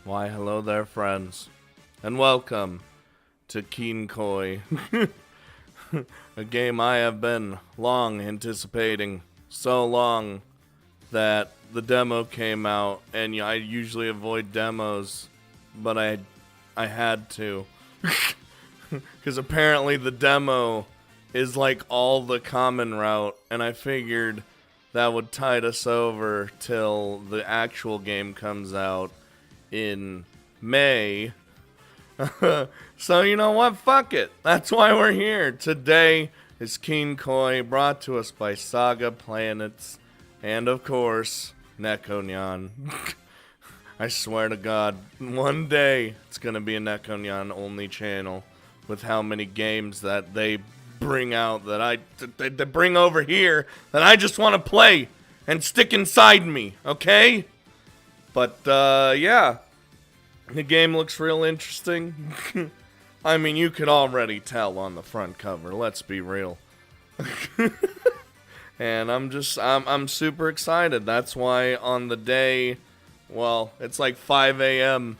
Why, hello there, friends, and welcome to Kinkoi, a game I have been long anticipating, so long that the demo came out, and I usually avoid demos, but I had to, because apparently the demo is like all the common route, and I figured that would tide us over till the actual game comes out in May. So you know what? Fuck it. That's why we're here. Today is Kinkoi, brought to us by Saga Planets, and of course, Nekonyan. I swear to God, one day it's gonna be a Nekonyan only channel with how many games that they bring out that they bring over here that I just want to play and stick inside me, okay? But, yeah. The game looks real interesting. I mean, you could already tell on the front cover, let's be real. And I'm super excited. That's why on the day, well, it's like 5 a.m.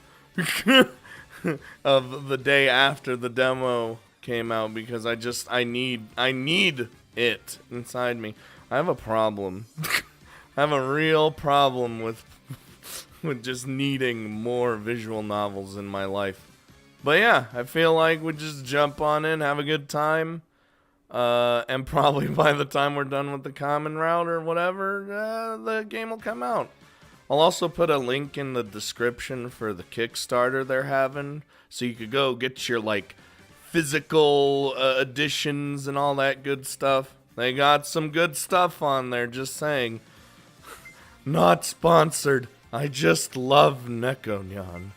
of the day after the demo came out, because I need it inside me. I have a problem. I have a real problem with just needing more visual novels in my life. But yeah, I feel like we just jump on in, have a good time, and probably by the time we're done with the common route or whatever, the game will come out. I'll also put a link in the description for the Kickstarter they're having, so you could go get your, like, physical editions and all that good stuff. They got some good stuff on there, just saying. Not sponsored. I just love Nekonyan.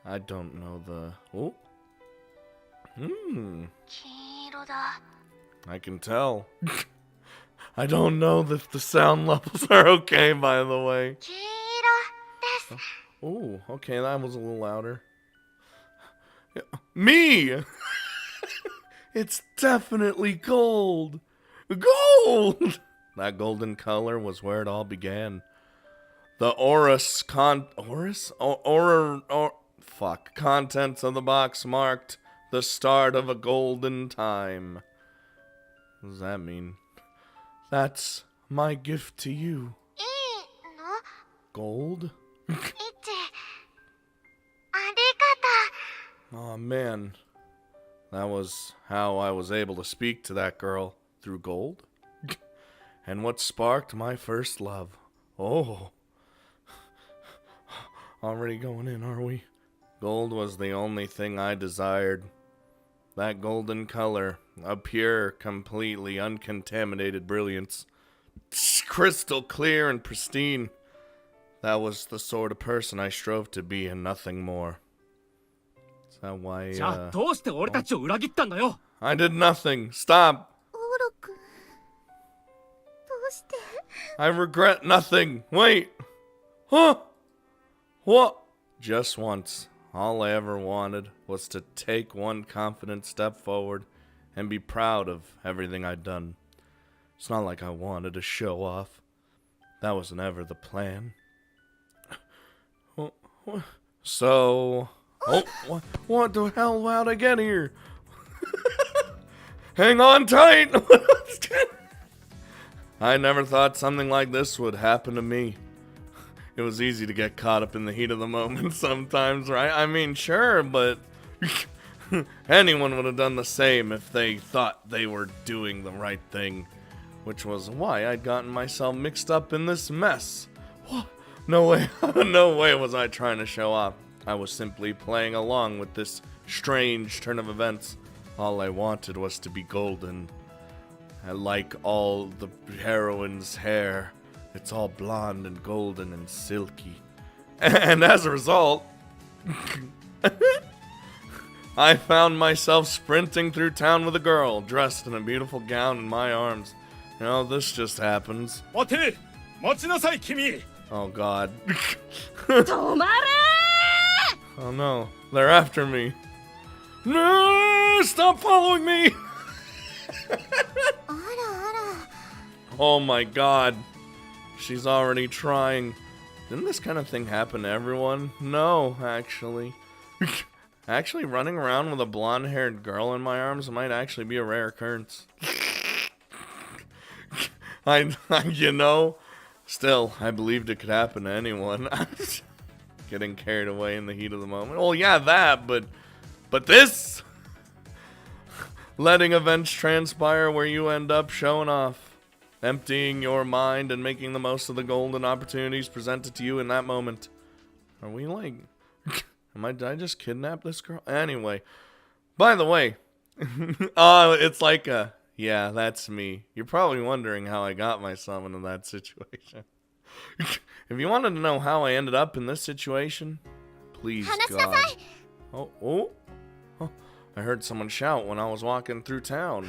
I don't know the... Oh. I can tell. I don't know if the sound levels are okay, by the way. Oh, okay, that was a little louder. Me! It's definitely gold! Gold! That golden color was where it all began. The contents of the box marked the start of a golden time. What does that mean? That's my gift to you. Gold? Oh man. That was how I was able to speak to that girl, through gold? And what sparked my first love. Oh. Already going in, are we? Gold was the only thing I desired. That golden color, a pure, completely uncontaminated brilliance. Crystal clear and pristine. That was the sort of person I strove to be and nothing more. Is that why, I did nothing. Stop. I regret nothing. Wait. Huh? What? Just once, all I ever wanted was to take one confident step forward and be proud of everything I'd done. It's not like I wanted to show off. That was never the plan. So... Oh, what the hell? How'd I get here? Hang on tight! I never thought something like this would happen to me. It was easy to get caught up in the heat of the moment sometimes, right? I mean, sure, but anyone would have done the same if they thought they were doing the right thing, which was why I'd gotten myself mixed up in this mess. What? No way, no way was I trying to show off. I was simply playing along with this strange turn of events. All I wanted was to be golden. I like all the heroine's hair. It's all blonde and golden and silky. And as a result, I found myself sprinting through town with a girl dressed in a beautiful gown in my arms. You know, this just happens. Oh God. Oh no, they're after me. No, stop following me. Oh my God. She's already trying. Didn't this kind of thing happen to everyone? No, actually. Actually, running around with a blonde-haired girl in my arms might actually be a rare occurrence. You know, still, I believed it could happen to anyone. Getting carried away in the heat of the moment. Well, yeah, that, but this? Letting events transpire where you end up showing off. Emptying your mind and making the most of the golden opportunities presented to you in that moment. Are we like... Did I just kidnap this girl? Anyway. By the way. It's like a... Yeah, that's me. You're probably wondering how I got myself into that situation. If you wanted to know how I ended up in this situation, please God. Oh. I heard someone shout when I was walking through town.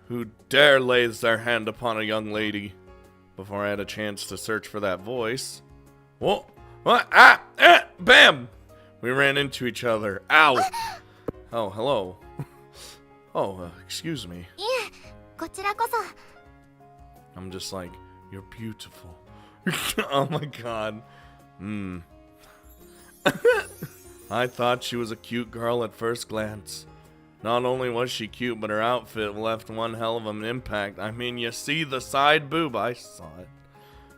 Who dare lays their hand upon a young lady? Before I had a chance to search for that voice. Whoa! What? Bam! We ran into each other. Ow! Oh, hello. Oh, excuse me. I'm just like, you're beautiful. Oh my god. I thought she was a cute girl at first glance. Not only was she cute, but her outfit left one hell of an impact. I mean, you see the side boob? I saw it.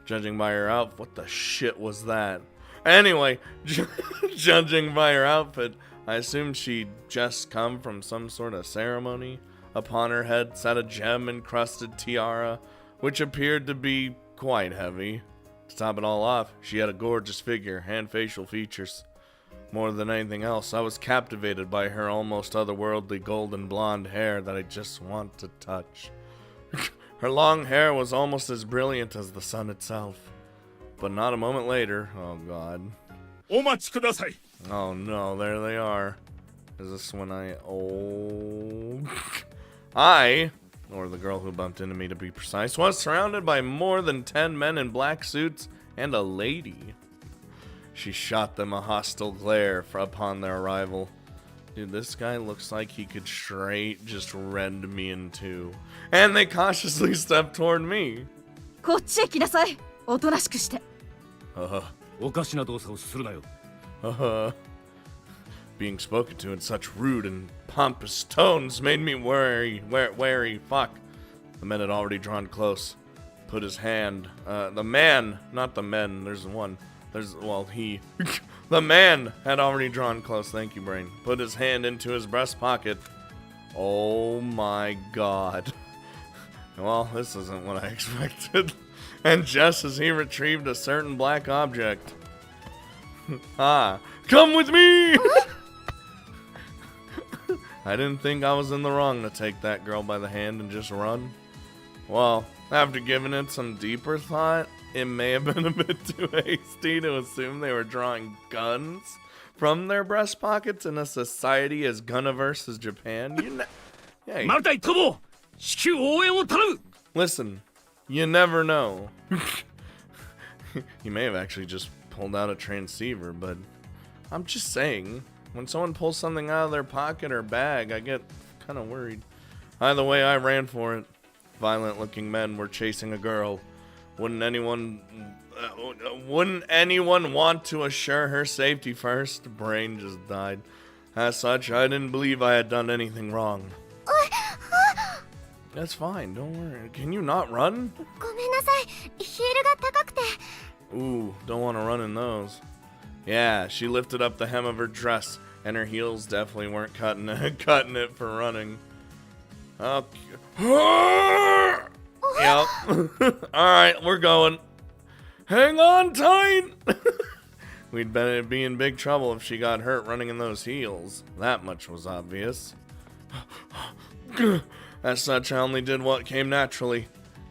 Judging by her outfit, what the shit was that? Anyway, judging by her outfit, I assumed she'd just come from some sort of ceremony. Upon her head sat a gem-encrusted tiara, which appeared to be quite heavy. To top it all off, she had a gorgeous figure and facial features. More than anything else, I was captivated by her almost otherworldly golden blonde hair that I just want to touch. Her long hair was almost as brilliant as the sun itself. But not a moment later, oh god. Oh no, there they are. Is this when I, or the girl who bumped into me to be precise, was surrounded by more than 10 men in black suits and a lady. She shot them a hostile glare upon their arrival. Dude, this guy looks like he could straight just rend me in two. And they cautiously stepped toward me. Being spoken to in such rude and pompous tones made me wary. Fuck. The men had already drawn close. Put his hand, the man, not the men, there's one. He. The man had already drawn close, thank you, brain. Put his hand into his breast pocket. Oh my god. Well, this isn't what I expected. And just as he retrieved a certain black object. Come with me! I didn't think I was in the wrong to take that girl by the hand and just run. Well, after giving it some deeper thought, it may have been a bit too hasty to assume they were drawing guns from their breast pockets in a society as gun-averse as Japan. Hey. Listen, you never know. He may have actually just pulled out a transceiver, but I'm just saying, when someone pulls something out of their pocket or bag, I get kind of worried. Either way, I ran for it. Violent-looking men were chasing a girl. Wouldn't anyone want to assure her safety first? Brain just died. As such, I didn't believe I had done anything wrong. That's fine, don't worry. Can you not run? Ooh, don't want to run in those. Yeah, she lifted up the hem of her dress, and her heels definitely weren't cutting it for running. Okay. Yep. Alright, we're going. Hang on tight! We'd better be in big trouble if she got hurt running in those heels. That much was obvious. As such, I only did what came naturally.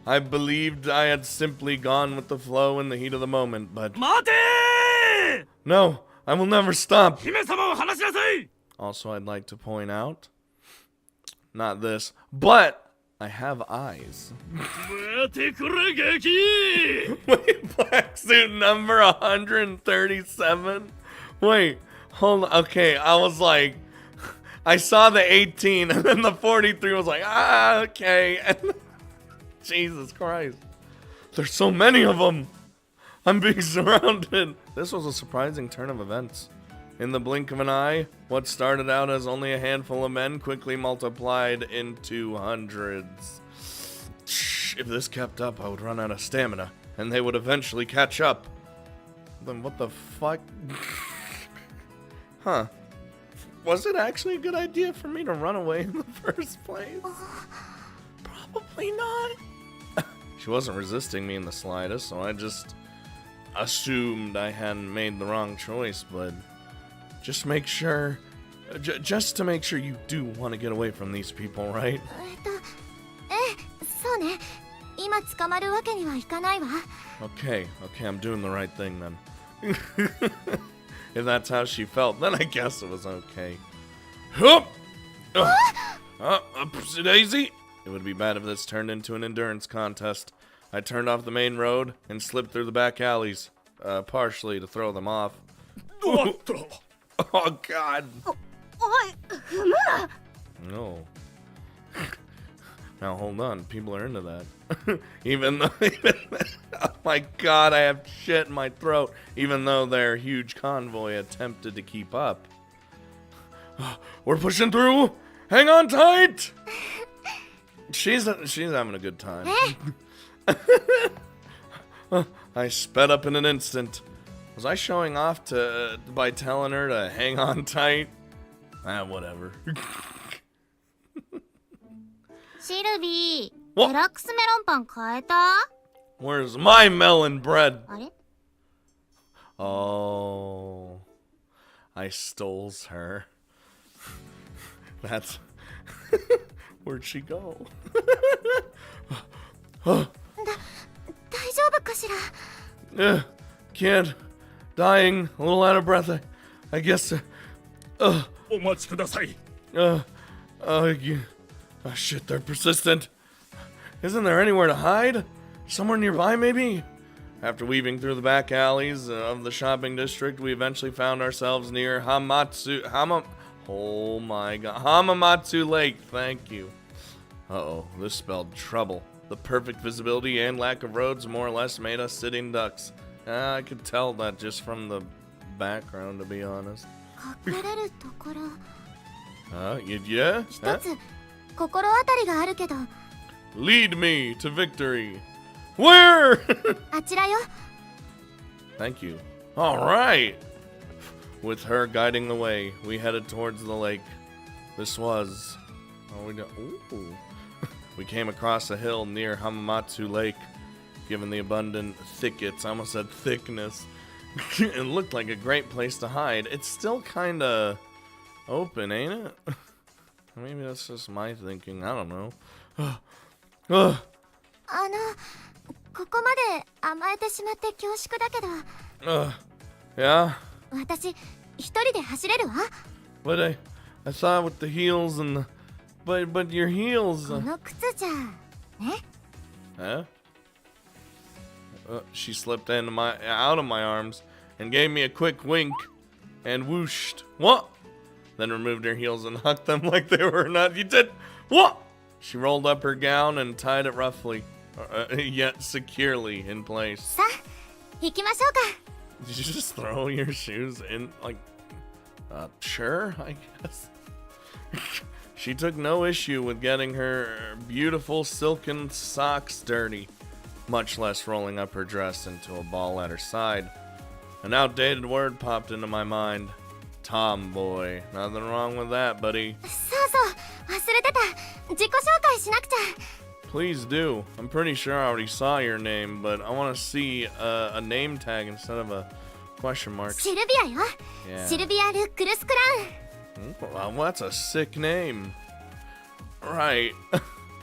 I believed I had simply gone with the flow in the heat of the moment, but... Mate! No, I will never stop. Also, I'd like to point out, not this, but I have eyes. Wait, black suit number 137? Wait, hold on. Okay, I was like, I saw the 18 and then the 43 was like, okay. And Jesus Christ. There's so many of them. I'm being surrounded. This was a surprising turn of events. In the blink of an eye, what started out as only a handful of men quickly multiplied into hundreds. If this kept up, I would run out of stamina, and they would eventually catch up. Then what the fuck? Huh. Was it actually a good idea for me to run away in the first place? Probably not. She wasn't resisting me in the slightest, so I just assumed I hadn't made the wrong choice, but just make sure, just to make sure you do want to get away from these people, right? Okay, I'm doing the right thing then. If that's how she felt, then I guess it was okay. Oopsie daisy. It would be bad if this turned into an endurance contest. I turned off the main road and slipped through the back alleys, partially to throw them off. Oh, God. No. Now, hold on. People are into that. Even though, oh my God, I have shit in my throat. Even though their huge convoy attempted to keep up. We're pushing through. Hang on tight. She's having a good time. I sped up in an instant. Was I showing off by telling her to hang on tight? Whatever. Sylvie, What? デラックスメロンパン買えた? Where's my melon bread? あれ? Oh, I stole her. That's where'd she go? 大丈夫かしら? Kid, dying, a little out of breath. I guess. お待ちください。 Oh shit, they're persistent. Isn't there anywhere to hide? Somewhere nearby, maybe? After weaving through the back alleys of the shopping district, we eventually found ourselves near Hamamatsu Lake. Thank you. Uh-oh, this spelled trouble. The perfect visibility and lack of roads more or less made us sitting ducks. I could tell that just from the background, to be honest. 隠れるところ Yeah? 一つ心当たりがあるけど Lead me to victory. Where? あちらよ Thank you. All right. With her guiding the way, we headed towards the lake. This was... Ooh. We came across a hill near Hamamatsu Lake. Given the abundant thickets, I almost said thickness, it looked like a great place to hide. It's still kind of open, ain't it? Maybe that's just my thinking. I don't know. ここまで甘えてしまって恐縮だけど Yeah? 私一人で走れるわ But I thought with the heels and the... But your heels... この靴じゃね Huh? She slipped out of my arms and gave me a quick wink and whooshed. What? Then removed her heels and hucked them like they were not. You did what? She rolled up her gown and tied it roughly, yet securely in place. さあ行きましょうか Did you just throw your shoes in like? Sure, I guess. She took no issue with getting her beautiful silken socks dirty, much less rolling up her dress into a ball at her side. An outdated word popped into my mind. Tomboy. Nothing wrong with that, buddy. そうそう忘れてた自己紹介しなくちゃ Please do. I'm pretty sure I already saw your name, but I want to see a name tag instead of a question mark. シルビアよ Yeah. シルビア・ル・クルスクラン Well, that's a sick name. Right.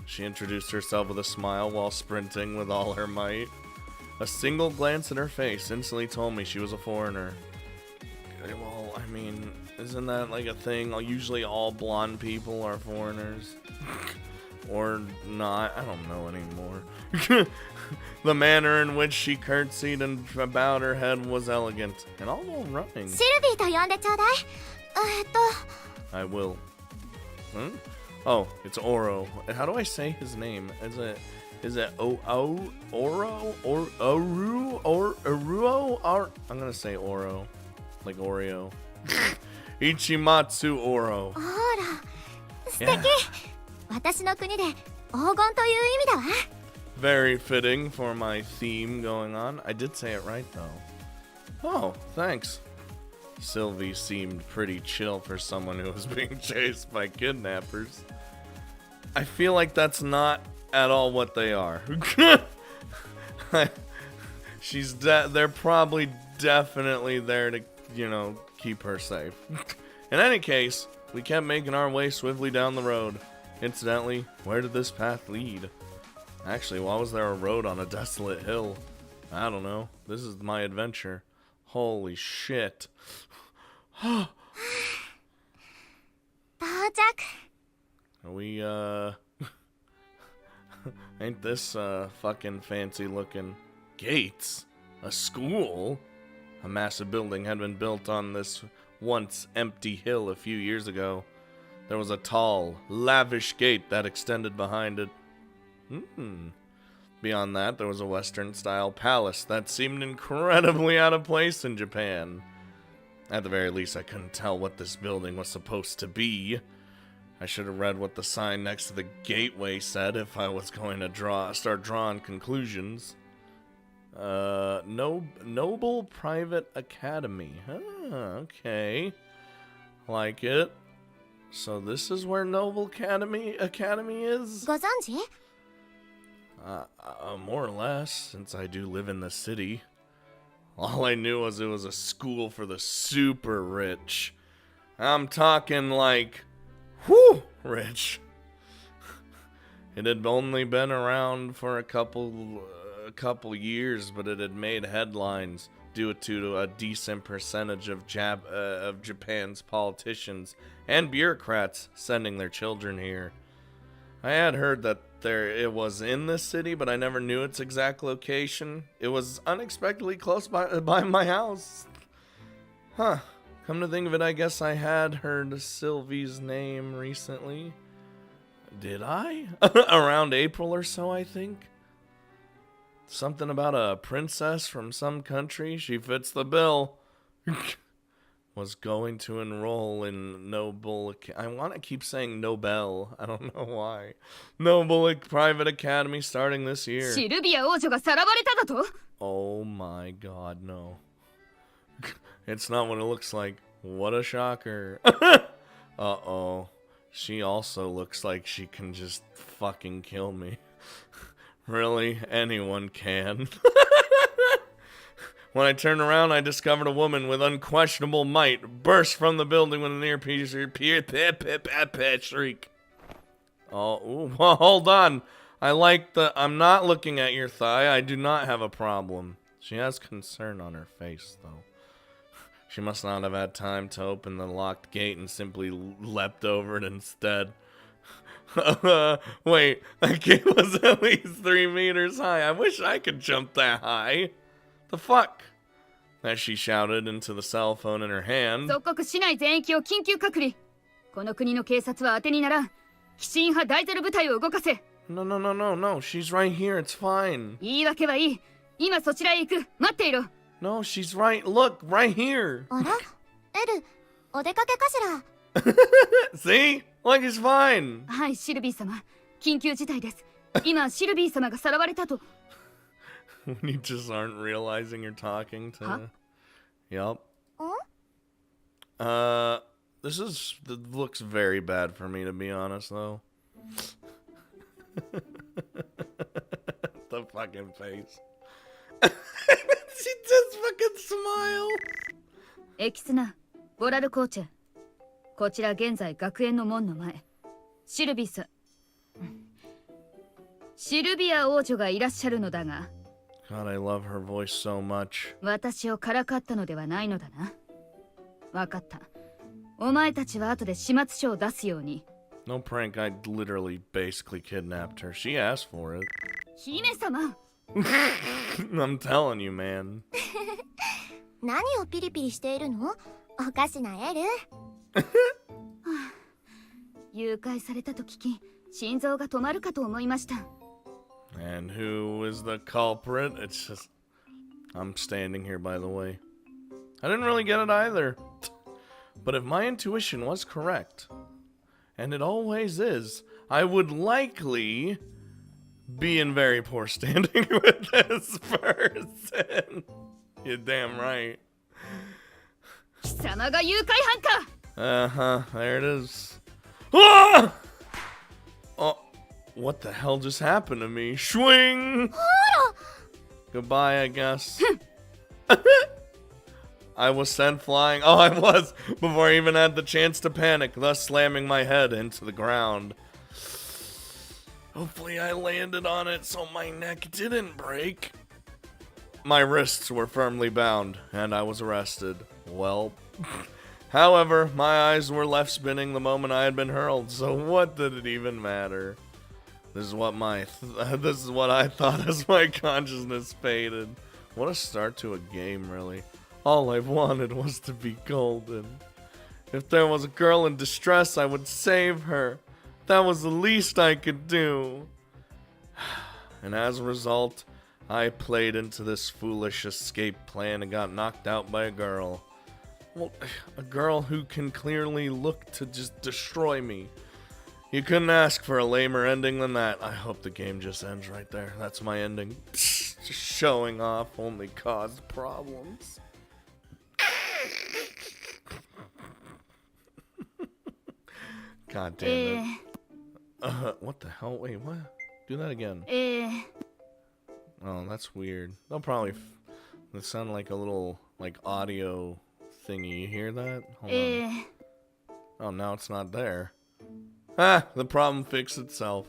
She introduced herself with a smile while sprinting with all her might. A single glance at her face instantly told me she was a foreigner. Well, I mean, isn't that like a thing? Usually all blonde people are foreigners. Or not. I don't know anymore. The manner in which she curtsied and bowed her head was elegant. And all while running. シルビーと呼んでちょうだい I will. Oh, it's Oro. How do I say his name? Is it Oro or Oru or Aruo? Or I'm gonna say Oro, like Oreo. Ichimatsu Oro. ほら、素敵。私の国で黄金という意味だわ。 Very fitting for my theme going on. I did say it right though. Oh, thanks. Sylvie seemed pretty chill for someone who was being chased by kidnappers. I feel like that's not at all what they are. They're probably definitely there to, you know, keep her safe. In any case, we kept making our way swiftly down the road. Incidentally, where did this path lead? Actually, why was there a road on a desolate hill? I don't know. This is my adventure. Holy shit. 到着。 Are we, ain't this, fucking fancy looking gates? A school? A massive building had been built on this once empty hill a few years ago. There was a tall, lavish gate that extended behind it. Beyond that, there was a Western-style palace that seemed incredibly out of place in Japan. At the very least, I couldn't tell what this building was supposed to be. I should have read what the sign next to the gateway said if I was going to start drawing conclusions. Noble Private Academy. Okay. Like it. So this is where Noble Academy is? ご存知？ More or less, since I do live in the city. All I knew was it was a school for the super rich. I'm talking like, whew, rich. It had only been around for a couple years, but it had made headlines due to a decent percentage of Japan's politicians and bureaucrats sending their children here. I had heard that it was in this city, but I never knew its exact location. It was unexpectedly close by my house. Huh. Come to think of it, I guess I had heard Sylvie's name recently. Did I? Around April or so, I think. Something about a princess from some country. She fits the bill. Was going to enroll in Noble... I want to keep saying Nobel. I don't know why. Noble Private Academy starting this year. シルビア王女がさらわれただと? Oh my god, no. It's not what it looks like. What a shocker. Uh-oh. She also looks like she can just fucking kill me. Really? Anyone can. When I turned around, I discovered a woman with unquestionable might burst from the building with an earpiece shriek. Oh, ooh, well, hold on. I'm not looking at your thigh. I do not have a problem. She has concern on her face, though. She must not have had time to open the locked gate and simply leapt over it instead. Wait, that gate was at least 3 meters high. I wish I could jump that high. The fuck? As she shouted into the cell phone in her hand. 即刻市内全域を緊急隔離。この国の警察は当てにならん。奇襲派ダイゼル部隊を動かせ。No, she's right here, it's fine. 言い訳はいい。今そちらへ行く。待っていろ。No, she's right, look, right here. あら？エル、お出かけかしら？ See? Like it's fine. はい、シルビー様。緊急事態です。今、シルビー様がさらわれたと。When you just aren't realizing you're talking to... Huh? Yup. This looks very bad for me, to be honest, though. The fucking face. She just fucking smiled. エキスナ、ボラルコーチェ。こちら現在学園の門の前。シルビア王女がいらっしゃるのだが。God, I love her voice so much. 私をからかったのではないのだな。わかった。お前たちは後で始末書を出すように。No prank, I literally basically kidnapped her. She asked for it. 姫様。I'm telling you, man. 何をピリピリしているの？おかしなエル。誘拐されたと聞き、心臓が止まるかと思いました。And who is the culprit? It's just... I'm standing here, by the way. I didn't really get it either. But if my intuition was correct, and it always is, I would likely be in very poor standing with this person. You're damn right. 貴様が誘拐犯か! Uh-huh, there it is. Ah! Oh, what the hell just happened to me? Swing! Goodbye, I guess. I was sent flying. Oh, I was, before I even had the chance to panic, thus slamming my head into the ground. Hopefully I landed on it so my neck didn't break. My wrists were firmly bound, and I was arrested. Well, however, my eyes were left spinning the moment I had been hurled, so what did it even matter? This is what I thought as my consciousness faded. What a start to a game, really. All I wanted was to be golden. If there was a girl in distress, I would save her. That was the least I could do. And as a result, I played into this foolish escape plan and got knocked out by a girl. Well, a girl who can clearly look to just destroy me. You couldn't ask for a lamer ending than that. I hope the game just ends right there. That's my ending. Just showing off only caused problems. God damn it. What the hell? Wait, what? Do that again. Oh, that's weird. They'll probably... That sounded like a little, like, audio thingy. You hear that? Hold on. Oh, now it's not there. Ah, the problem fixed itself.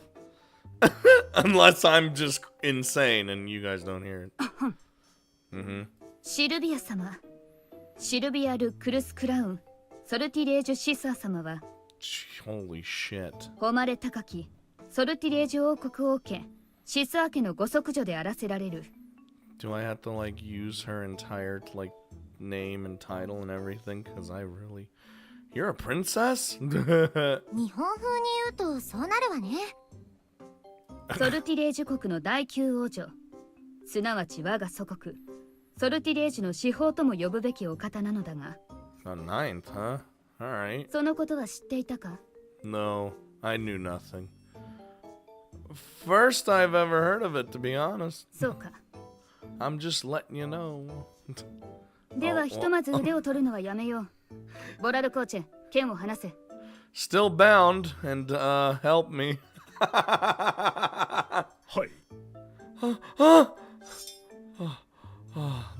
Unless I'm just insane and you guys don't hear it. Mm-hmm. シルビア様、シルビア・ル・クルス・クラウン、ソルティレージュ・シサー様は Holy shit. 誉れ高きソルティレージュ王国王家シスア家のご息女であらせられる。 Do I have to like use her entire like name and title and everything? Cause I really... You're a princess? 日本風に言うとそうなるわね。ソルティレージュ国の第9王女、すなわち我が祖国ソルティレージュの司法とも呼ぶべきお方なのだが。 A ninth, huh? Alright. そのことは知っていたか? No, I knew nothing. First I've ever heard of it, to be honest. そうか。 I'm just letting you know. ではひとまず腕を取るのはやめよう。ボラルコーチェ、剣を離せ。 Still bound, and help me. はい。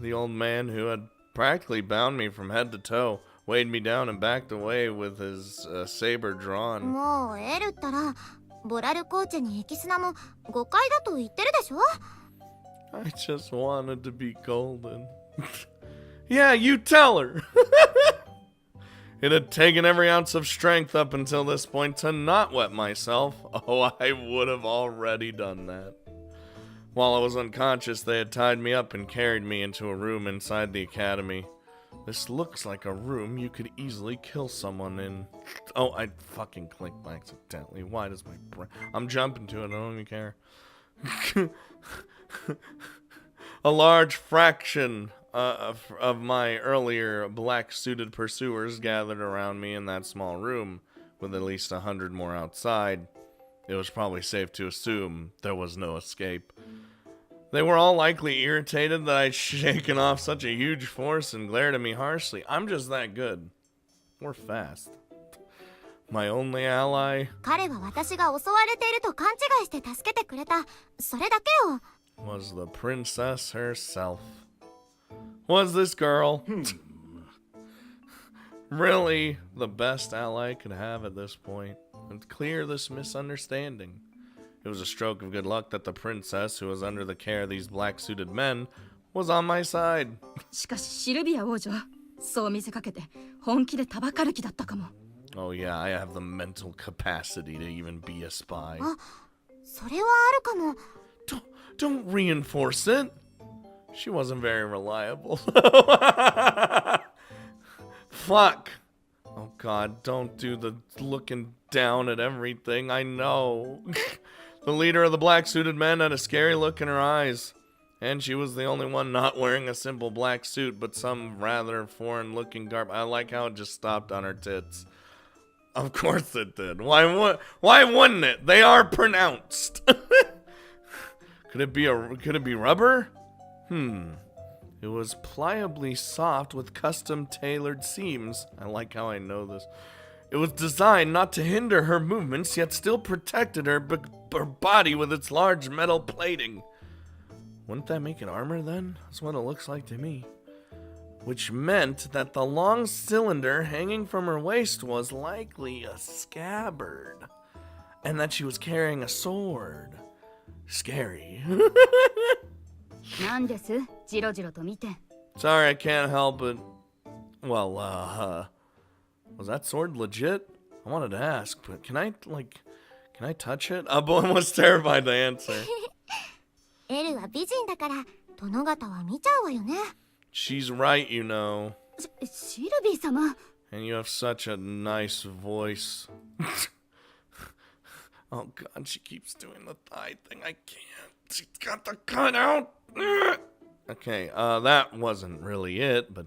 The old man who had practically bound me from head to toe weighed me down and backed away with his saber drawn. もうエルったらボラルコーチェにエキスナも誤解だと言ってるでしょ。 I just wanted to be golden. Yeah, you tell her. It had taken every ounce of strength up until this point to not wet myself. Oh, I would have already done that. While I was unconscious, they had tied me up and carried me into a room inside the academy. This looks like a room you could easily kill someone in. Oh, I fucking clicked by accidentally. Why does my brain... I'm jumping to it, I don't even care. A large fraction of my earlier black-suited pursuers gathered around me in that small room, with at least 100 more outside. It was probably safe to assume there was no escape. They were all likely irritated that I'd shaken off such a huge force and glared at me harshly. I'm just that good. Or fast. My only ally... 彼は私が襲われていると勘違いして助けてくれた。それだけよ。 was the princess herself. Was this girl really the best ally I could have at this point? And clear this misunderstanding. It was a stroke of good luck that the princess, who was under the care of these black-suited men, was on my side. しかしシルビア王女はそう見せかけて本気でたばかる気だったかも。 Oh yeah, I have the mental capacity to even be a spy. あ、それはあるかも。 Don't reinforce it. She wasn't very reliable. Fuck. Oh God, don't do the looking down at everything. I know. The leader of the black-suited men had a scary look in her eyes. And she was the only one not wearing a simple black suit, but some rather foreign-looking garb. I like how it just stopped on her tits. Of course it did. Why wouldn't it? They are pronounced. Could it be rubber? It was pliably soft with custom-tailored seams. I like how I know this. It was designed not to hinder her movements, yet still protected her body with its large metal plating. Wouldn't that make it armor then? That's what it looks like to me. Which meant that the long cylinder hanging from her waist was likely a scabbard. And that she was carrying a sword. Scary. Sorry, I can't help it. Well, was that sword legit? I wanted to ask, but can I touch it? I'm almost terrified to answer. She's right, you know. And you have such a nice voice. Oh god, she keeps doing the thigh thing. I can't. She's got the cut out. Okay, that wasn't really it, but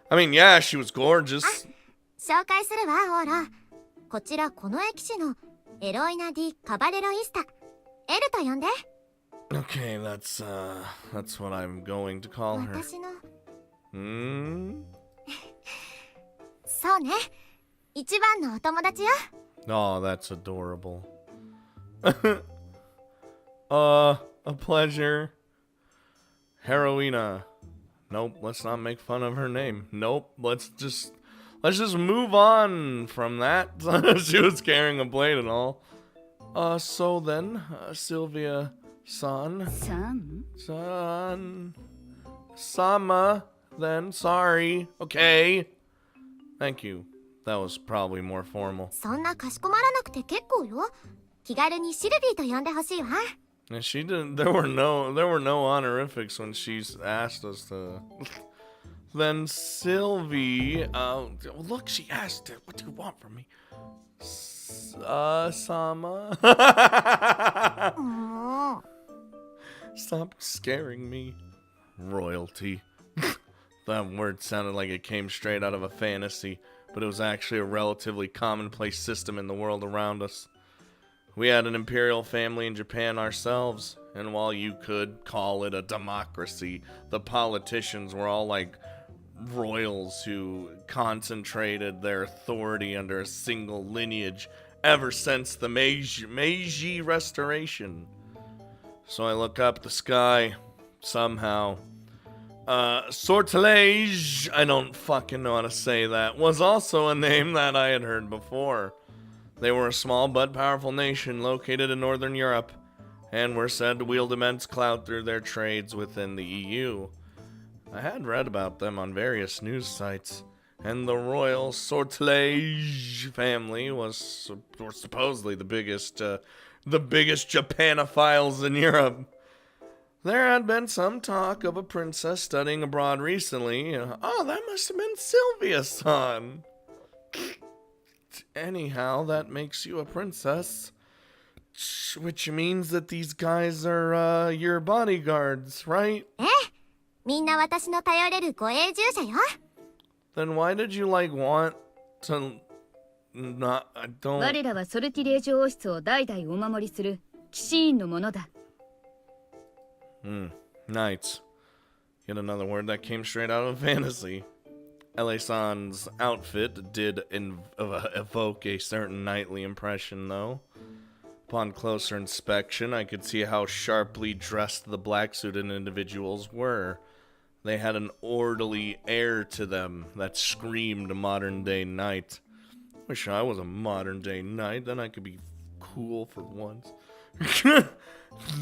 I mean, yeah, she was gorgeous. Okay, that's what I'm going to call her. Oh, that's adorable. A pleasure. Heroina. Nope, let's not make fun of her name. Nope, let's just move on from that. She was carrying a blade and all. So then, Sylvia-san. Sama, then, sorry. Okay. Thank you. That was probably more formal. And she didn't. There were no honorifics when she asked us to. Then Sylvie. Look, she asked it. What do you want from me? Sama. Stop scaring me. Royalty. That word sounded like it came straight out of a fantasy, but it was actually a relatively commonplace system in the world around us. We had an imperial family in Japan ourselves, and while you could call it a democracy, the politicians were all like royals who concentrated their authority under a single lineage ever since the Meiji Restoration. So I look up the sky, somehow. Sortilege, I don't fucking know how to say that, was also a name that I had heard before. They were a small but powerful nation located in Northern Europe, and were said to wield immense clout through their trades within the EU. I had read about them on various news sites, and the royal Sortilege family were supposedly the biggest Japanophiles in Europe. There had been some talk of a princess studying abroad recently. Oh, that must have been Sylvia-san. Anyhow, that makes you a princess. Which means that these guys are, your bodyguards, right? Then why did you, want to not... I don't... Knights. Yet another word that came straight out of fantasy. Ele-san's outfit did evoke a certain knightly impression, though. Upon closer inspection, I could see how sharply dressed the black-suited individuals were. They had an orderly air to them that screamed modern-day knight. Wish I was a modern-day knight, then I could be cool for once.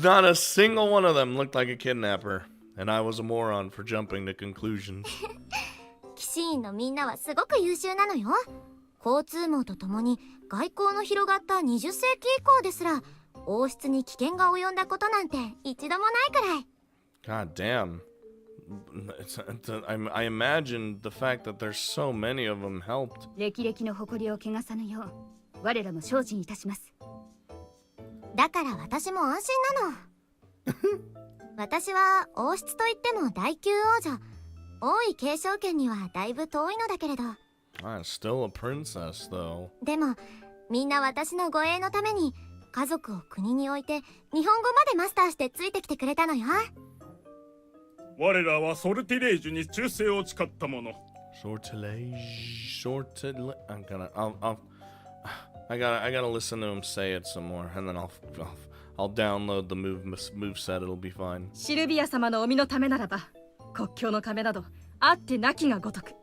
Not a single one of them looked like a kidnapper, and I was a moron for jumping to conclusions. God damn. I imagine the fact that there's so many of them helped. 歴々の誇りを汚さぬよう我らも精進いたします。だから私も安心なの。私は王室といっても第9王女。王位継承権にはだいぶ遠いのだけれど。Still a princess, though. でもみんな私の護衛のために家族を国に置いて日本語までマスターしてついてきてくれたのよ。我らはソルティレージュに忠誠を誓ったもの。I gotta listen to him say it some more, and then I'll download the moveset. It'll be fine. シルビア様のお身のためならば、国境の壁などあってなきがごとく。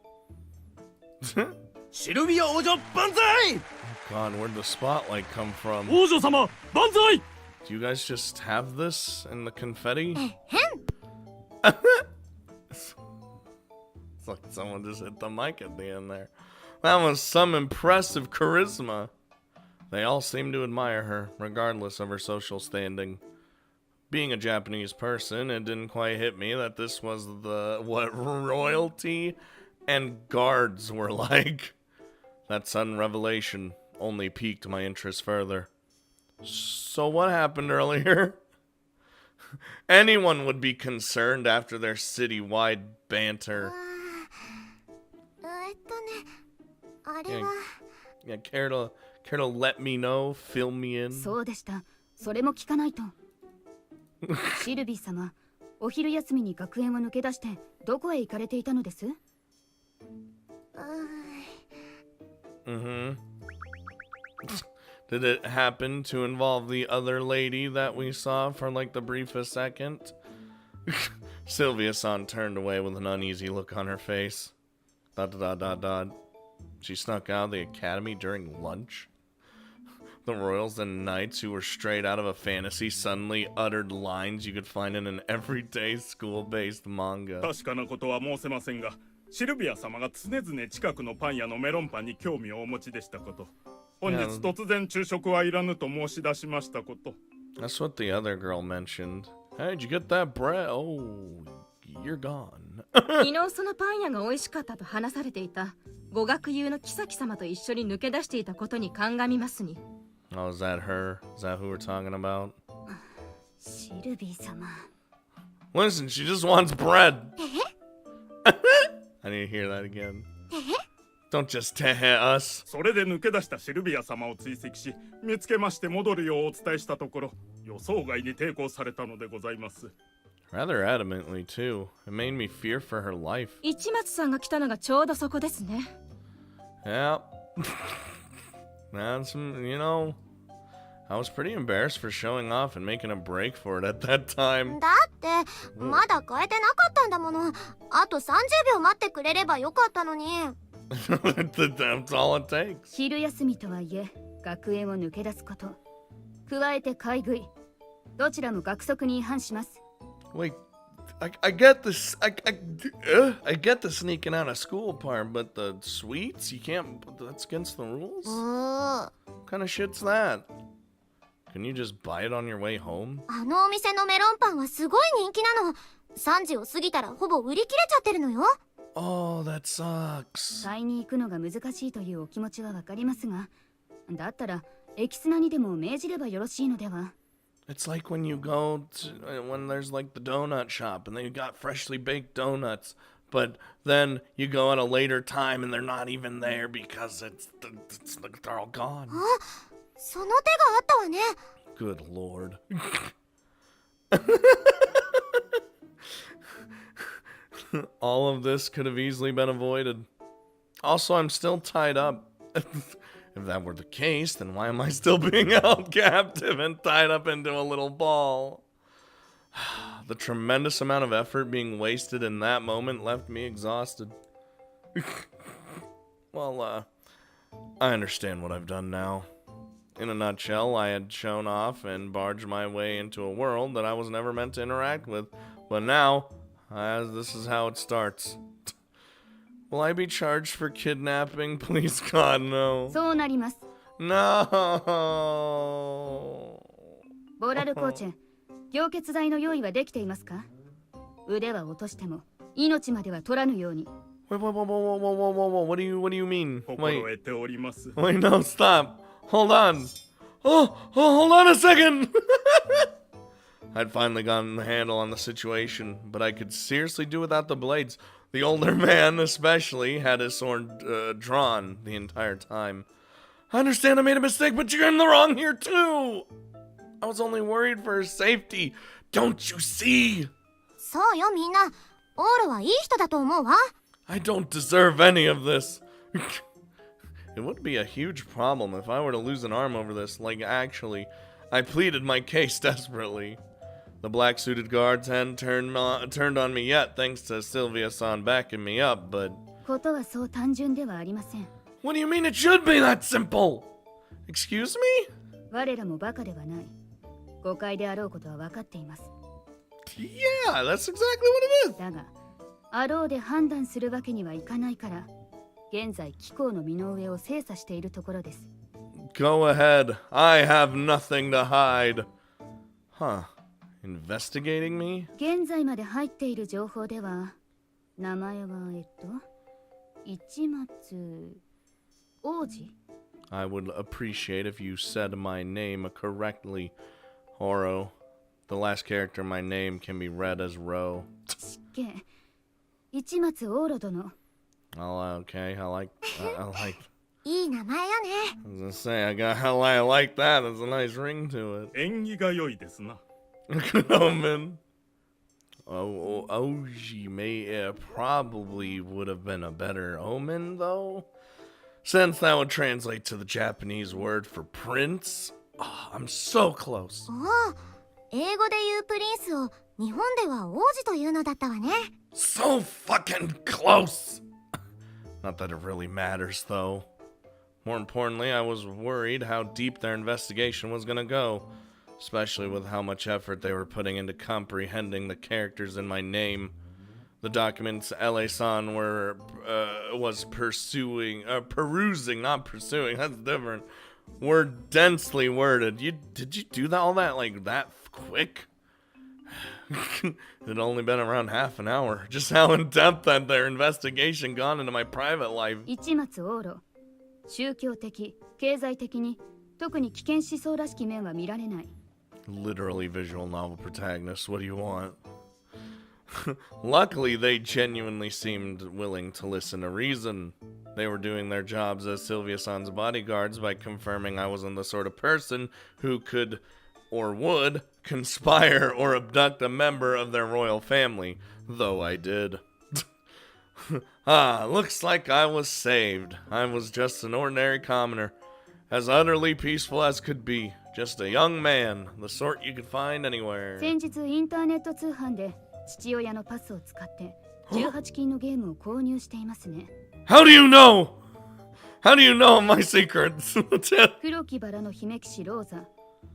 シルビア王女万歳！ God, where'd the spotlight come from? 王女様万歳！ Do you guys just have this in the confetti? It's like someone just hit the mic at the end there. That was some impressive charisma. They all seem to admire her, regardless of her social standing. Being a Japanese person, it didn't quite hit me that this was what royalty and guards were like. That sudden revelation only piqued my interest further. So what happened earlier? Anyone would be concerned after their city-wide banter. Yeah, care to let me know? Fill me in? そうでした。それも聞かないと。シルビー様、お昼休みに学園を抜け出してどこへ行かれていたのです？ Did it happen to involve the other lady that we saw for like the briefest second? Sylvia-san turned away with an uneasy look on her face. ... She snuck out of the academy during lunch? The royals and knights who were straight out of a fantasy suddenly uttered lines you could find in an everyday school-based manga. 確かなことは申せませんが、シルビア様が常々近くのパン屋のメロンパンに興味をお持ちでしたこと。本日突然昼食はいらぬと申し出しましたこと。That's what the other girl mentioned. Hey, did you get that bread? Oh, you're gone. 昨日そのパン屋が美味しかったと話されていた語学友の妃様と一緒に抜け出していたことに鑑みますに。Oh, is that her? Is that who we're talking about? シルビー様。Listen, she just wants bread. I need to hear that again. Don't just tehe us. それで抜け出したシルビア様を追跡し、見つけまして戻るようお伝えしたところ、予想外に抵抗されたのでございます。Rather adamantly, too. It made me fear for her life. 市松さんが来たのがちょうどそこですね。Yeah. That's, you know, I was pretty embarrassed for showing off and making a break for it at that time. だってまだ変えてなかったんだもの。あと30秒待ってくれればよかったのに。That's all it takes. 昼休みとはいえ、学園を抜け出すこと。加えて買い食い。どちらも学則に違反します。Wait, I get this. I get the sneaking out of school part, but the sweets you can't. That's against the rules. What kind of shit's that? Can you just buy it on your way home? あのお店のメロンパンはすごい人気なの。3時を過ぎたらほぼ売り切れちゃってるのよ。Oh, that sucks. 買いに行くのが難しいというお気持ちはわかりますが、だったらエキスナにでも命じればよろしいのでは。It's like when you go to, when there's like the donut shop and they got freshly baked donuts, but then you go at a later time and they're not even there because they're all gone. その手があったわね。Good lord. All of this could have easily been avoided. Also, I'm still tied up. If that were the case, then why am I still being held captive and tied up into a little ball? The tremendous amount of effort being wasted in that moment left me exhausted. Well, I understand what I've done now. In a nutshell, I had shown off and barged my way into a world that I was never meant to interact with. But now, this is how it starts. Will I be charged for kidnapping? Please, God, no. そうなります。No. ボラルコーチェ、凝結剤の用意はできていますか？腕は落としても命までは取らぬように。 Wait, whoa. What do you mean? 心 Wait, 得ております。 wait, no, stop. Hold on. Oh, hold on a second. I'd finally gotten the handle on the situation, but I could seriously do without the blades. The older man, especially, had his sword drawn the entire time. I understand I made a mistake, but you're in the wrong here too. I was only worried for his safety. Don't you see? そうよみんな。オーロはいい人だと思うわ。 I don't deserve any of this. It would be a huge problem if I were to lose an arm over this. Like, actually, I pleaded my case desperately. The black-suited guards hadn't turned on me yet, thanks to Sylvia-san backing me up, but... ことはそう単純ではありません。 What do you mean it should be that simple? Excuse me? 我らもバカではない。誤解であろうことは分かっています。 Yeah, that's exactly what it is. だが、あろうで判断するわけにはいかないから、現在機構の身の上を精査しているところです。 Go ahead. I have nothing to hide. Huh. Investigating me? 現在まで入っている情報では、名前は市松王子。 I would appreciate if you said my name correctly, Horo. The last character in my name can be read as Ro. 失敬。市松王路殿。 Oh, okay. I like. いい名前よね。 I was gonna say I like that. There's a nice ring to it. 縁起が良いですな。Good omen. Oji probably would have been a better omen, though, since that would translate to the Japanese word for prince. Oh, I'm so close. おお、英語で言うプリンスを日本では王子というのだったわね。 So fucking close. Not that it really matters, though. More importantly, I was worried how deep their investigation was gonna go, especially with how much effort they were putting into comprehending the characters in my name. The documents LA-san was perusing, not pursuing, that's different, were densely worded. Did you do all that like that quick? It'd only been around half an hour. Just how in-depth had their investigation gone into my private life. 市松王路。宗教的、経済的に特に危険思想らしき面は見られない。 Literally visual novel protagonists. What do you want? Luckily, they genuinely seemed willing to listen to reason. They were doing their jobs as Sylvia-san's bodyguards by confirming I wasn't the sort of person who could or would conspire or abduct a member of their royal family, though I did. Looks like I was saved. I was just an ordinary commoner, as utterly peaceful as could be. Just a young man, the sort you could find anywhere. 先日インターネット通販で父親のパスを使って18金のゲームを購入していますね。 How do you know? How do you know my secrets? 黒きバラの姫騎士ローザ、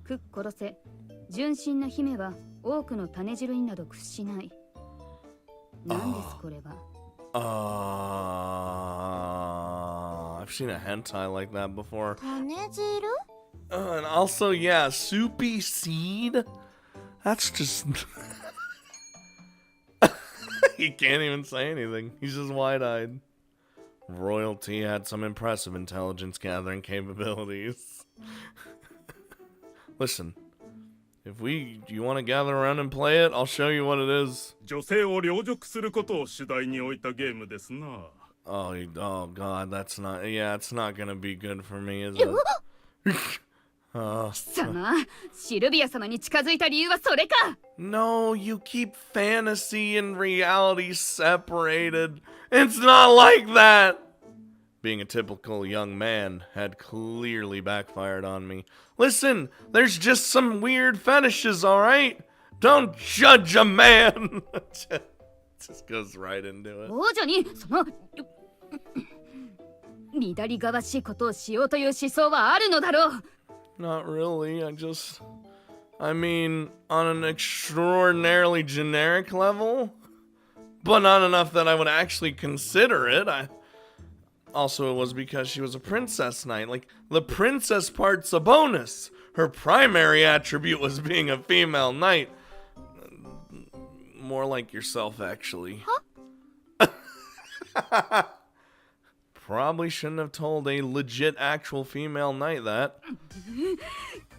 クッ殺せ、純真な姫は多くの種汁になど屈しない。何ですこれは？ I've seen a hentai like that before. 種汁？ And also, yeah, soupy seed? That's just... He can't even say anything. He's just wide-eyed. Royalty had some impressive intelligence gathering capabilities. Listen, if you want to gather around and play it, I'll show you what it is. 女性を凌辱することを主題に置いたゲームですな。Oh God, that's not... Yeah, it's not gonna be good for me, is it? 様、シルビア様に近づいた理由はそれか。 No, you keep fantasy and reality separated. It's not like that. Being a typical young man had clearly backfired on me. Listen, there's just some weird fetishes, alright? Don't judge a man. Just goes right into it. 王女にその乱りがわしいことをしようという思想はあるのだろう。 Not really, I mean, on an extraordinarily generic level, but not enough that I would actually consider it. Also, it was because she was a princess knight. Like, the princess part's a bonus. Her primary attribute was being a female knight. More like yourself, actually. Huh? Probably shouldn't have told a legit actual female knight that.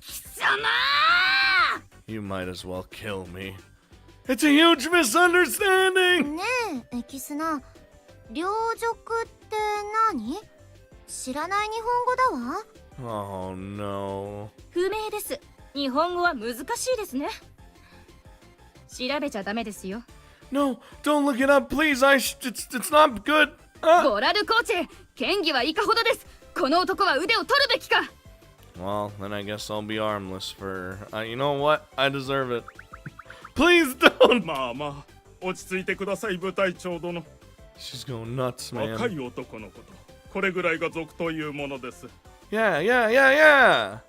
貴様 You might as well kill me. It's a huge misunderstanding! ねえエキスナ、両辱って何？知らない日本語だわ。 Oh no. 不明です。日本語は難しいですね。調べちゃダメですよ。 No, don't look it up, please. It's not good. ボラルコーチェ、嫌疑はいかほどです。この男は腕を取るべきか。 Well, then I guess I'll be armless for... you know what? I deserve it. Please don't! まあまあ、落ち着いてください、部隊長殿。 She's going nuts, man. 若い男のこと、これぐらいが俗というものです。 Yeah.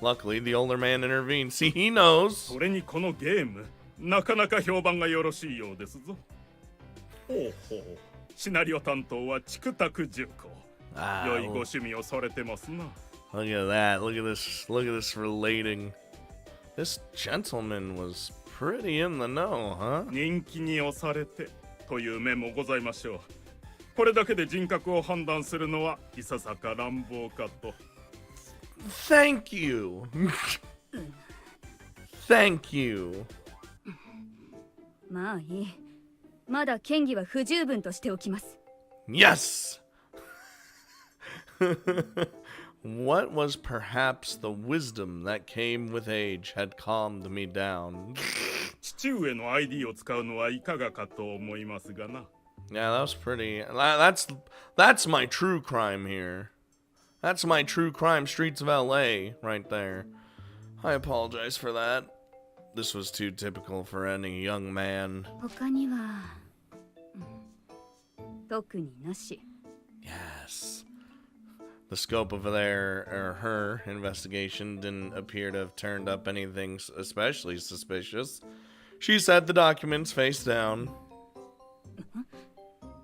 Luckily, the older man intervened. See, he knows. それにこのゲーム、なかなか評判がよろしいようですぞ。ほうほう。シナリオ担当はチクタク10個。良いご趣味をされてますな。 Look at that. Look at this relating. This gentleman was pretty in the know, huh? 人気に押されてという面もございましょう。これだけで人格を判断するのはいささか乱暴かと。 Thank you. Thank you. まあいい。まだ嫌疑は不十分としておきます。 Yes! What was perhaps the wisdom that came with age had calmed me down. 父上の ID を使うのはいかがかと思いますがな。 Yeah, that was pretty. That's my true crime here. That's my true crime streets of LA right there. I apologize for that. This was too typical for any young man. 他には、特になし。 Yes. The scope of her investigation didn't appear to have turned up anything especially suspicious. She set the documents face down.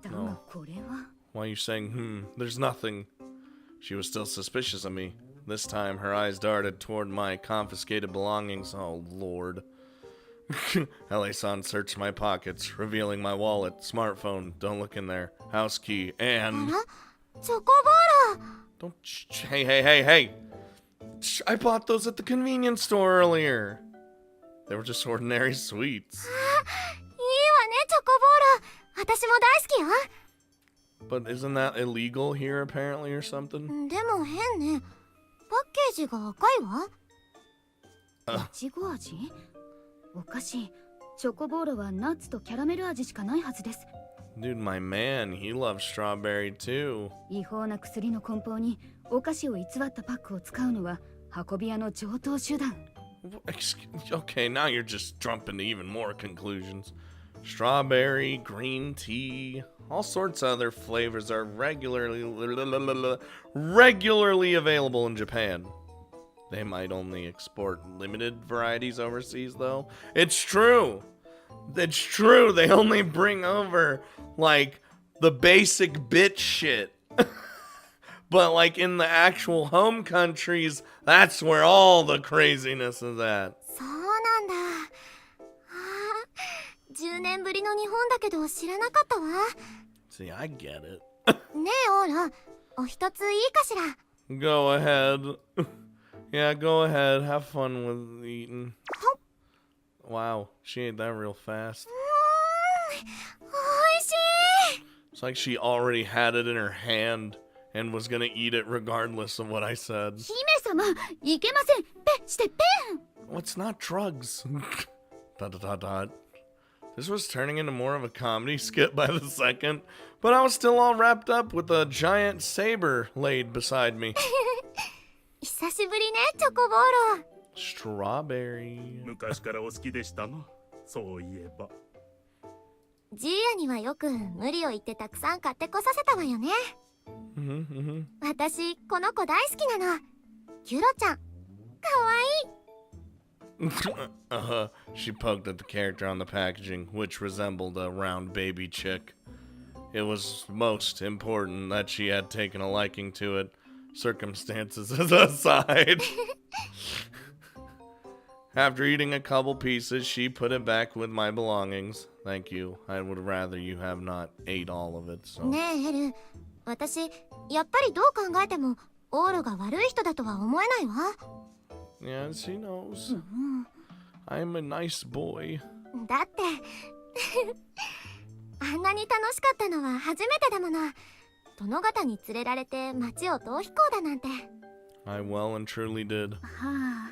だがこれは。 Why are you saying, there's nothing? She was still suspicious of me. This time, her eyes darted toward my confiscated belongings. Oh, Lord. L.A.-san searched my pockets, revealing my wallet, smartphone, don't look in there, house key, and... チョコボーラ Don't... Hey. I bought those at the convenience store earlier. They were just ordinary sweets. いいわねチョコボーラ私も大好きよ But isn't that illegal here, apparently, or something? でも変ねパッケージが赤いわいちご味？おかしい。チョコボールはナッツとキャラメル味しかないはずです。 Dude, my man, he loves strawberry too. 違法な薬の梱包にお菓子を偽ったパックを使うのは運び屋の常套手段。Okay, now you're just jumping to even more conclusions. Strawberry, green tea, all sorts of other flavors are regularly available in Japan. They might only export limited varieties overseas, though. It's true. It's true. They only bring over, like, the basic bitch shit. But, like, in the actual home countries, that's where all the craziness is at. そうなんだ10年ぶりの日本だけど知らなかったわ See, I get it. ねえオーラお一ついいかしら Go ahead. Yeah, go ahead. Have fun with eating. Wow, she ate that real fast. おいしい It's like she already had it in her hand and was gonna eat it regardless of what I said. 姫様、いけません。ペしてペン。 What's not drugs? ... This was turning into more of a comedy skit by the second, but I was still all wrapped up with a giant saber laid beside me. 久しぶりねチョコボーラ Strawberry. 昔からお好きでしたな。そういえば。ジーヤにはよく無理を言ってたくさん買ってこさせたわよね 私この子大好きなのキュロちゃんかわいい She poked at the character on the packaging, which resembled a round baby chick. It was most important that she had taken a liking to it, circumstances aside. After eating a couple pieces, she put it back with my belongings. Thank you. I would rather you have not ate all of it, so. ねえエル、私やっぱりどう考えてもオールが悪い人だとは思えないわ。 Yes, he knows. I'm a nice boy. だってあんなに楽しかったのは初めてだもの。殿方に連れられて街を逃避行だなんて。 I well and truly did. は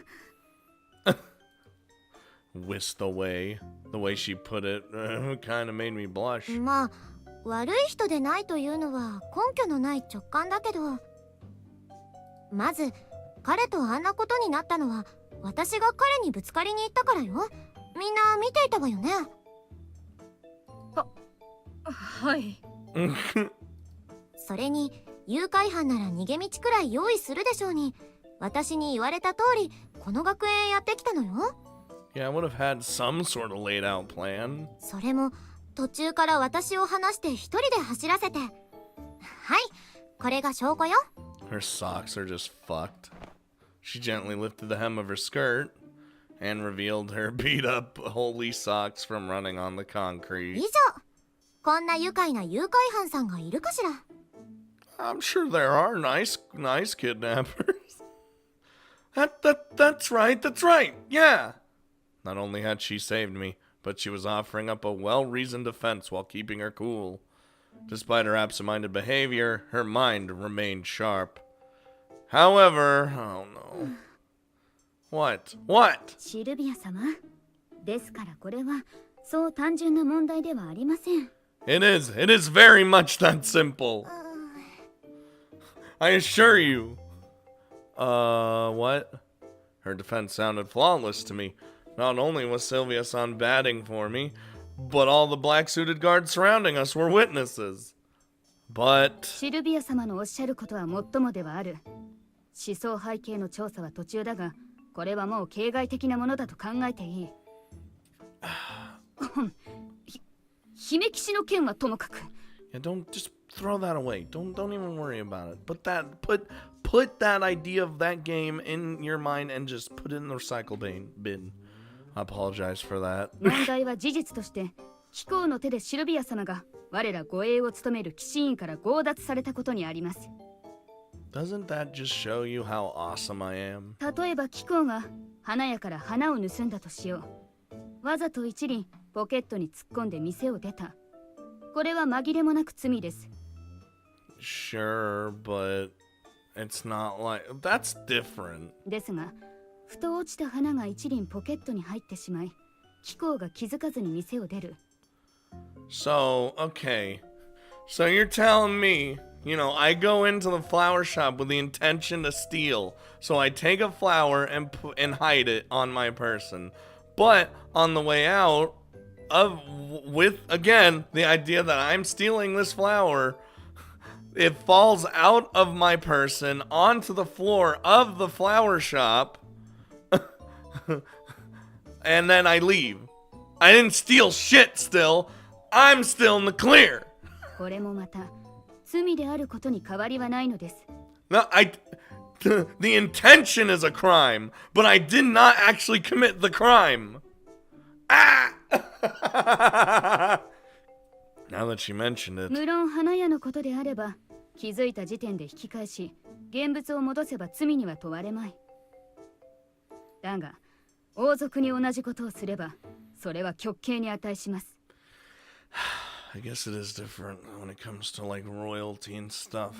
Whisked away. The way she put it kind of made me blush. あ、まあ悪い人でないというのは根拠のない直感だけど、まず彼とあんなことになったのは私が彼にぶつかりに行ったからよ。みんな見ていたわよね。はい。それに誘拐犯なら逃げ道くらい用意するでしょうに、私に言われた通りこの学園へやってきたのよ。 Yeah, I would have had some sort of laid out plan. それも途中から私を離して一人で走らせて。はい、これが証拠よ。 Her socks are just fucked. She gently lifted the hem of her skirt and revealed her beat up holy socks from running on the 以 concrete. 上。こんな愉快な誘拐犯さんがいるかしら。 I'm sure there are nice kidnappers. That's right. Yeah. Not only had she saved me, but she was offering up a well-reasoned defense while keeping her cool. Despite her absent-minded behavior, her mind remained sharp. However, oh no. What? シルビア様。ですからこれはそう単純な問題ではありません。It is very much that simple. I assure you. What? Her defense sounded flawless to me. Not only was Sylvia-san batting for me, but all the black-suited guards surrounding us were witnesses. But... シルビア様のおっしゃることはもっともではある。思想背景の調査は途中だが、これはもう形骸的なものだと考えていい。姫騎士の件はともかく。Yeah, don't just throw that away. Don't even worry about it. Put that idea of that game in your mind and just put it in the recycle bin. I apologize for that. 問題は事実として、貴公の手でシルビア様が我ら護衛を務める騎士院から強奪されたことにあります。Doesn't that just show you how awesome I am? 例えば貴公が花屋から花を盗んだとしよう。わざと一輪ポケットに突っ込んで店を出た。これは紛れもなく罪です。Sure, but it's not like... That's different. ですが、ふと落ちた花が一輪ポケットに入ってしまい、貴公が気づかずに店を出る。So, okay. So you're telling me, you know, I go into the flower shop with the intention to steal. So I take a flower and hide it on my person. But on the way out, with, again, the idea that I'm stealing this flower, it falls out of my person onto the floor of the flower shop. And then I leave. I didn't steal shit still. I'm still in the clear. これもまた罪であることに変わりはないのです。No, the intention is a crime, but I did not actually commit the crime. Ah! Now that she mentioned it. 無論花屋のことであれば、気づいた時点で引き返し、現物を戻せば罪には問われまい。だが、王族に同じことをすれば、それは極刑に値します。I guess it is different when it comes to like royalty and stuff. ...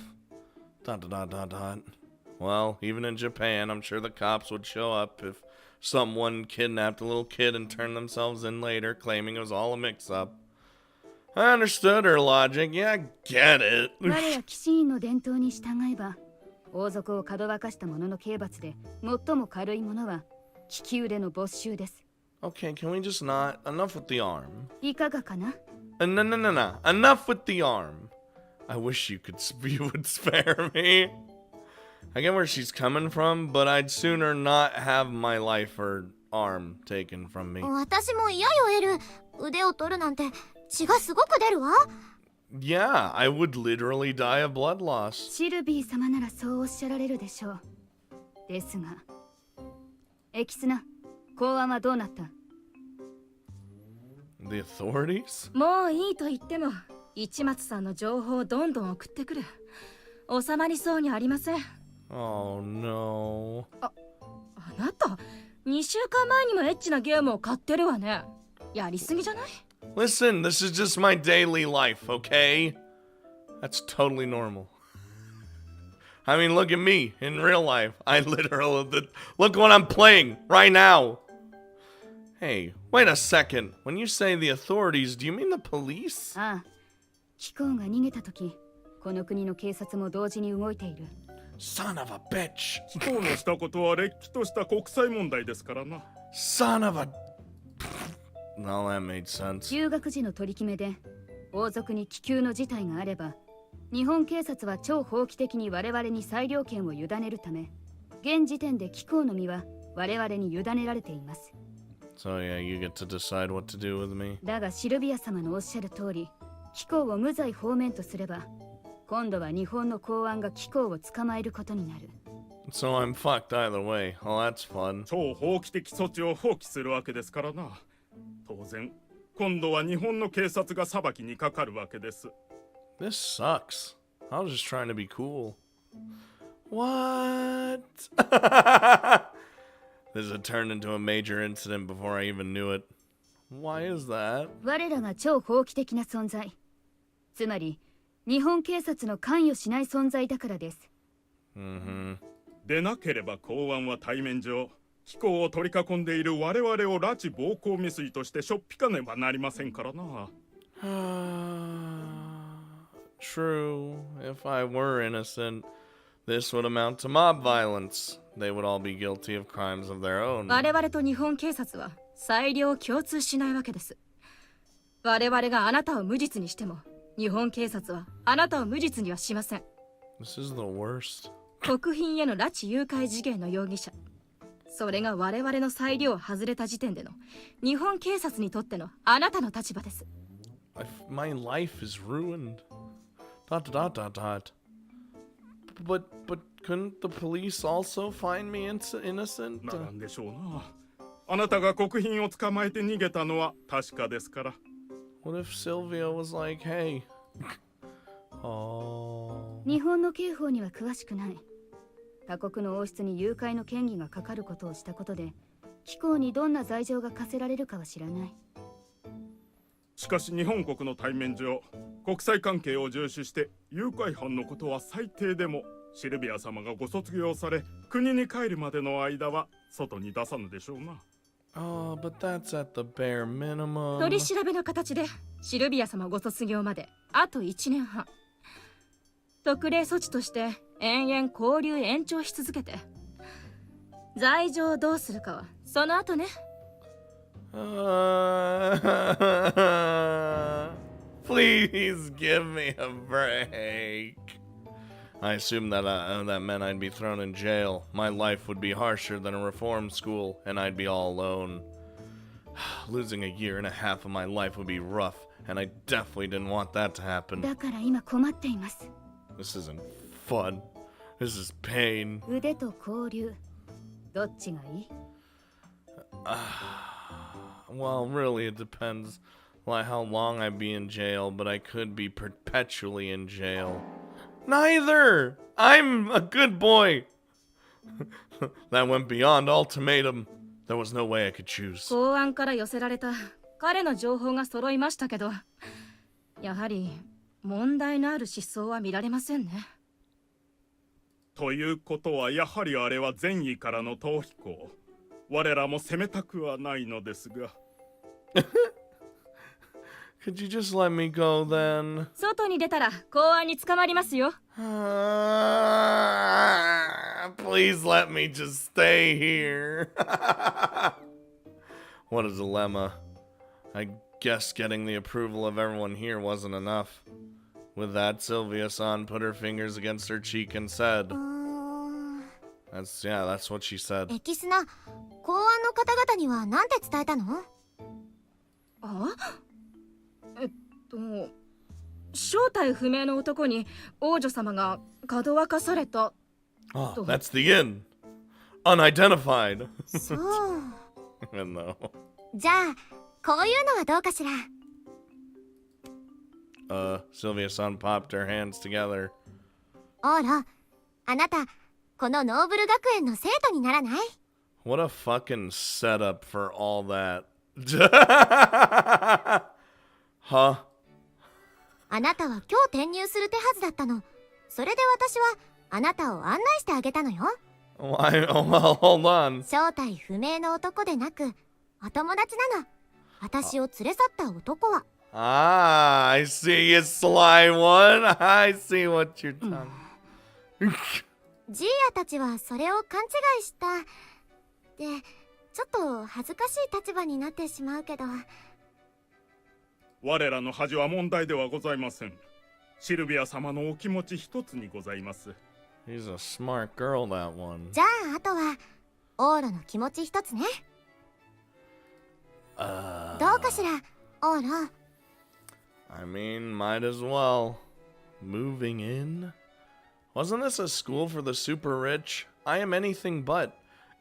Well, even in Japan, I'm sure the cops would show up if someone kidnapped a little kid and turned themselves in later, claiming it was all a mix-up. I understood her logic. Yeah, I get it. 我ら騎士院の伝統に従えば、王族をかどわかした者の刑罰で最も軽いものは利き腕の没収です。Okay, can we just not... Enough with the arm. いかがかな? No. Enough with the arm. I wish you would spare me. I get where she's coming from, but I'd sooner not have my life or arm taken from me. 私も嫌よエル。腕を取るなんて血がすごく出るわ。Yeah, I would literally die of blood loss. シルビー様ならそうおっしゃられるでしょう。ですが、エキスナ、公安はどうなった？ The authorities? もういいと言っても市松さんの情報をどんどん送ってくる。収まりそうにありません。 Oh no. あなた2週間前にもエッチなゲームを買ってるわね。やりすぎじゃない？ Listen, this is just my daily life, okay? That's totally normal. I mean, look at me in real life. I literally look what I'm playing right now. Hey, wait a second. When you say the authorities, do you mean the police? ああ、貴公が逃げた時、この国の警察も同時に動いている。Son of a bitch. 貴公のしたことはれっきとした国際問題ですからな。Son of a... No, that made sense. 留学時の取り決めで王族に気球の事態があれば、日本警察は超法規的に我々に裁量権を委ねるため、現時点で貴公の身は我々に委ねられています。So yeah, you get to decide what to do with me. だがシルビア様のおっしゃる通り、貴公を無罪放免とすれば、今度は日本の公安が貴公を捕まえることになる。So I'm fucked either way. Oh, that's fun. 超法規的措置を放棄するわけですからな。当然、今度は日本の警察が裁きにかかるわけです。This sucks. I was just trying to be cool. What? This had turned into a major incident before I even knew it. Why is that? 我らが超法規的な存在。つまり、日本警察の関与しない存在だからです。でなければ公安は対面上、貴公を取り囲んでいる我々を拉致暴行未遂としてしょっぴかねばなりませんからな。True. If I were innocent, this would amount to mob violence. They would all be guilty of crimes of their own. 我々と日本警察は裁量を共通しないわけです。我々があなたを無実にしても、日本警察はあなたを無実にはしません。 This is the worst. 国賓への拉致誘拐事件の容疑者。それが我々の裁量を外れた時点での日本警察にとってのあなたの立場です。My life is ruined. Dot dot dot dot. But couldn't the police also find me innocent? なんでしょうな。あなたが国賓を捕まえて逃げたのは確かですから。What if Sylvia was like, hey? Oh. 日本の刑法には詳しくない。他国の王室に誘拐の権利がかかることをしたことで、貴公にどんな罪状が課せられるかは知らない。しかし日本国の対面上、国際関係を重視して誘拐犯のことは最低でもシルビア様がご卒業され国に帰るまでの間は外に出さぬでしょうな。Oh, but that's at the bare minimum. 取り調べの形でシルビア様ご卒業まであと1年半。特例措置として延々交流延長し続けて、罪状をどうするかはその後ね。Please give me a break. I assumed that that meant I'd be thrown in jail. My life would be harsher than a reform school, and I'd be all alone. Losing a year and a half of my life would be rough, and I definitely didn't want that to happen. だから今困っています。This isn't fun. This is pain. 腕と交流、どっちがいい？ Well, really, it depends like how long I'd be in jail, but I could be perpetually in jail. Neither! I'm a good boy! That went beyond ultimatum. There was no way I could choose. 公安から寄せられた彼の情報が揃いましたけど、やはり問題のある思想は見られませんね。ということはやはりあれは善意からの逃避行。我らも責めたくはないのですが。Could you just let me go then? 外に出たら公安に捕まりますよ。Please let me just stay here. What a dilemma. I guess getting the approval of everyone here wasn't enough. With that, Sylvia-san put her fingers against her cheek and said, that's what she said. エキスナ、公安の方々には何て伝えたの？あ？正体不明の男に王女様がかどわかされた。Oh, that's the end. Unidentified. そう。No. じゃあこういうのはどうかしら。 Sylvia-san popped her hands together. オーロ、あなたこのノーブル学園の生徒にならない？ What a fucking setup for all that. Huh? あなたは今日転入する手はずだったの。それで私はあなたを案内してあげたのよ。 Why? Oh, well, hold on. 正体不明の男でなくお友達なの。私を連れ去った男は。 Ah, I see you, sly one. I see what you're talking. ジーヤたちはそれを勘違いした。で、ちょっと恥ずかしい立場になってしまうけど。我らの恥は問題ではございません。シルビア様のお気持ち一つにございます。 He's a smart girl, that one. じゃああとはオーロの気持ち一つね。どうかしら、オーロ。 I mean, might as well. Moving in? Wasn't this a school for the super rich? I am anything but.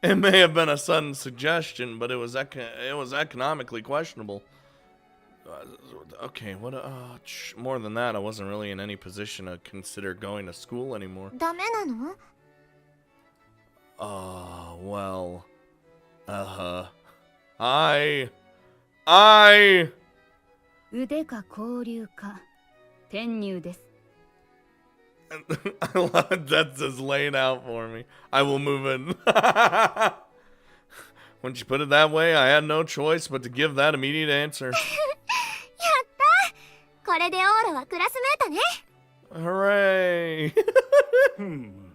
It may have been a sudden suggestion, but it was economically questionable. Okay, what? More than that, I wasn't really in any position to consider going to school anymore. ダメなの？ Well,腕か交流か転入です。 I love it. That's just laid out for me. I will move in. When she put it that way, I had no choice but to give that immediate answer. やったー！これでオーロはクラスメートね。 Hooray! ふん。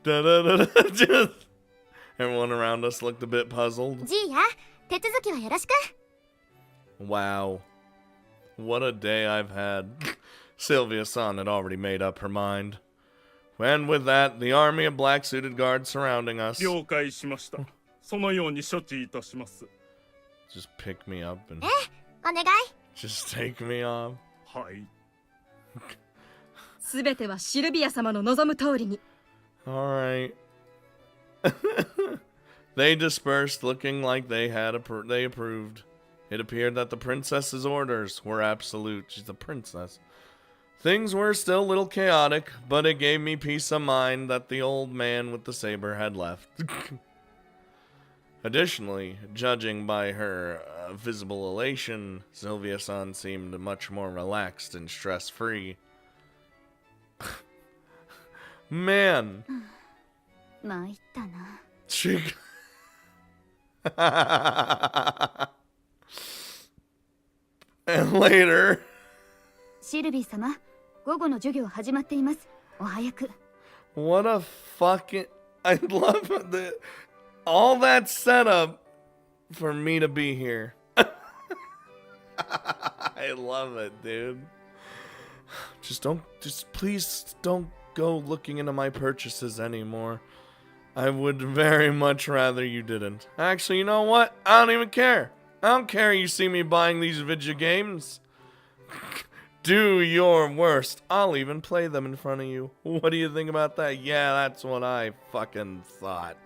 Just everyone around us looked a bit puzzled. ジーヤ、手続きはよろしく。 Wow. What a day I've had. Sylvia-san had already made up her mind. And with that, the army of black-suited guards surrounding us 了解しました。そのように処置いたします。 just pick me up and お願い。 just take me off. はい。すべてはシルビア様の望む通りに。 All right. They dispersed, looking like they approved. It appeared that the princess's orders were absolute. She's a princess. Things were still a little chaotic, but it gave me peace of mind that the old man with the saber had left. Additionally, judging by her visible elation, Sylvia-san seemed much more relaxed and stress-free. Man. 参ったな。 Chick. And later. シルビー様、午後の授業始まっています。お早く。 What a fucking. I love all that setup for me to be here. I love it, dude. Please don't go looking into my purchases anymore. I would very much rather you didn't. Actually, you know what? I don't even care. I don't care you see me buying these video games. Do your worst. I'll even play them in front of you. What do you think about that? Yeah, that's what I fucking thought.